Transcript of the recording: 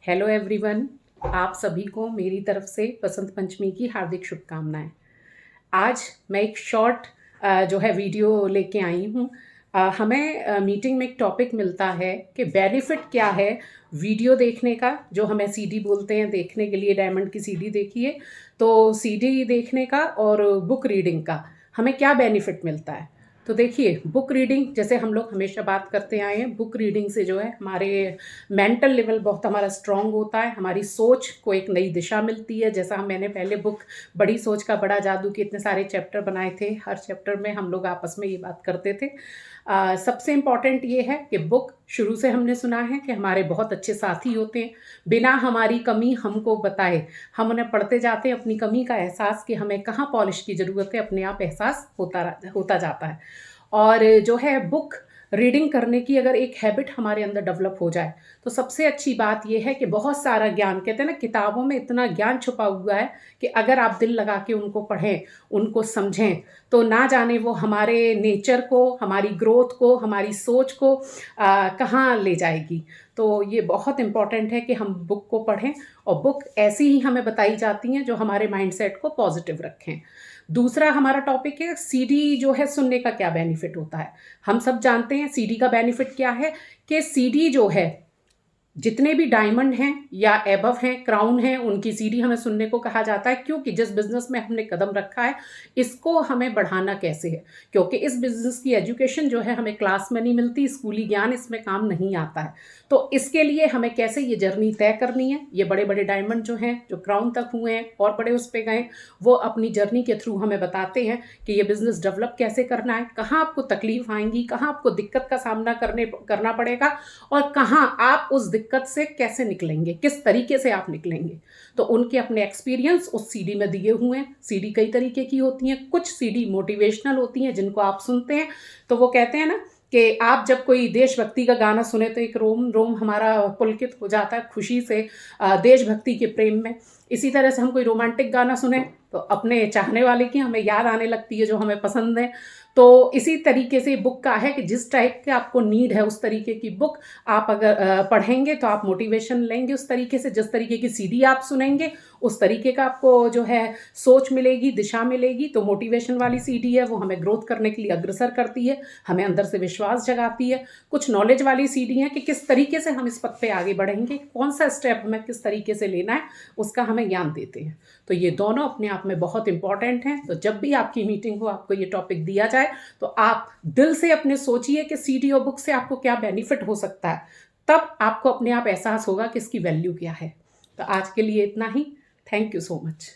Hello everyone. आप सभी को मेरी तरफ से बसंत पंचमी की हार्दिक शुभकामनाएं। आज मैं एक शॉर्ट जो है वीडियो लेके आई हूँ। हमें मीटिंग में एक टॉपिक मिलता है कि बेनिफिट क्या है वीडियो देखने का, जो हमें सीडी बोलते हैं देखने के लिए। डायमंड की सीडी देखिए, तो सीडी देखने का और बुक रीडिंग का हमें क्या बेनिफिट मिलता है। तो देखिए, बुक रीडिंग जैसे हम लोग हमेशा बात करते आए हैं, बुक रीडिंग से जो है हमारे मेंटल लेवल बहुत हमारा स्ट्रांग होता है, हमारी सोच को एक नई दिशा मिलती है। जैसा मैंने पहले बुक बड़ी सोच का बड़ा जादू के इतने सारे चैप्टर बनाए थे, हर चैप्टर में हम लोग आपस में ये बात करते थे। सबसे इम्पॉर्टेंट ये है कि बुक शुरू से हमने सुना है कि हमारे बहुत अच्छे साथी होते हैं, बिना हमारी कमी हमको बताए हम उन्हें पढ़ते जाते हैं। अपनी कमी का एहसास कि हमें कहाँ पॉलिश की ज़रूरत है अपने आप एहसास होता जाता है। और जो है बुक रीडिंग करने की अगर एक हैबिट हमारे अंदर डेवलप हो जाए तो सबसे अच्छी बात यह है कि बहुत सारा ज्ञान, कहते हैं ना किताबों में इतना ज्ञान छुपा हुआ है कि अगर आप दिल लगा के उनको पढ़ें, उनको समझें, तो ना जाने वो हमारे नेचर को, हमारी ग्रोथ को, हमारी सोच को कहाँ ले जाएगी। तो ये बहुत इम्पॉर्टेंट है कि हम बुक को पढ़ें, और बुक ऐसी ही हमें बताई जाती हैं जो हमारे माइंडसेट को पॉजिटिव रखें। दूसरा हमारा टॉपिक है सीडी जो है सुनने का क्या बेनिफिट होता है। हम सब जानते हैं सीडी का बेनिफिट क्या है, कि सीडी जो है जितने भी डायमंड हैं या एबव हैं, क्राउन हैं, उनकी सीडी हमें सुनने को कहा जाता है। क्योंकि जिस बिजनेस में हमने कदम रखा है इसको हमें बढ़ाना कैसे है, क्योंकि इस बिजनेस की एजुकेशन जो है हमें क्लास में नहीं मिलती, स्कूली ज्ञान इसमें काम नहीं आता है। तो इसके लिए हमें कैसे ये जर्नी तय करनी है। ये बड़े बड़े डायमंड जो हैं, जो क्राउन तक हुए हैं और बड़े उस पर गए, वो अपनी जर्नी के थ्रू हमें बताते हैं कि ये बिजनेस डेवलप कैसे करना है, कहाँ आपको तकलीफ आएंगी, कहाँ आपको दिक्कत का सामना करना पड़ेगा, और कहाँ आप उस दिक्कत से कैसे निकलेंगे, किस तरीके से आप निकलेंगे। तो उनके अपने एक्सपीरियंस उस सीडी में दिए हुए हैं। सीडी कई तरीके की होती हैं, कुछ सीडी मोटिवेशनल होती हैं जिनको आप सुनते हैं तो वो कहते हैं ना कि आप जब कोई देशभक्ति का गाना सुने तो एक रोम रोम हमारा पुलकित हो जाता है खुशी से, देशभक्ति के प्रेम में। इसी तरह से हम कोई रोमांटिक गाना सुने तो अपने चाहने वाले की हमें याद आने लगती है, जो हमें पसंद है। तो इसी तरीके से बुक का है कि जिस टाइप के आपको नीड है उस तरीके की बुक आप अगर पढ़ेंगे तो आप मोटिवेशन लेंगे उस तरीके से। जिस तरीके की सीडी आप सुनेंगे उस तरीके का आपको जो है सोच मिलेगी, दिशा मिलेगी। तो मोटिवेशन वाली सीडी है वो हमें ग्रोथ करने के लिए अग्रसर करती है, हमें अंदर से विश्वास जगाती है। कुछ नॉलेज वाली सीडी है कि किस तरीके से हम इस पथ पे आगे बढ़ेंगे, कौन सा स्टेप हमें किस तरीके से लेना है, उसका हमें ज्ञान देते हैं। तो ये दोनों अपने आप में बहुत इंपॉर्टेंट हैं। तो जब भी आपकी मीटिंग हो, आपको ये टॉपिक दिया जाए तो आप दिल से अपने सोचिए कि सीडी और बुक से आपको क्या बेनिफिट हो सकता है। तब आपको अपने आप एहसास होगा कि इसकी वैल्यू क्या है। तो आज के लिए इतना ही। Thank you so much.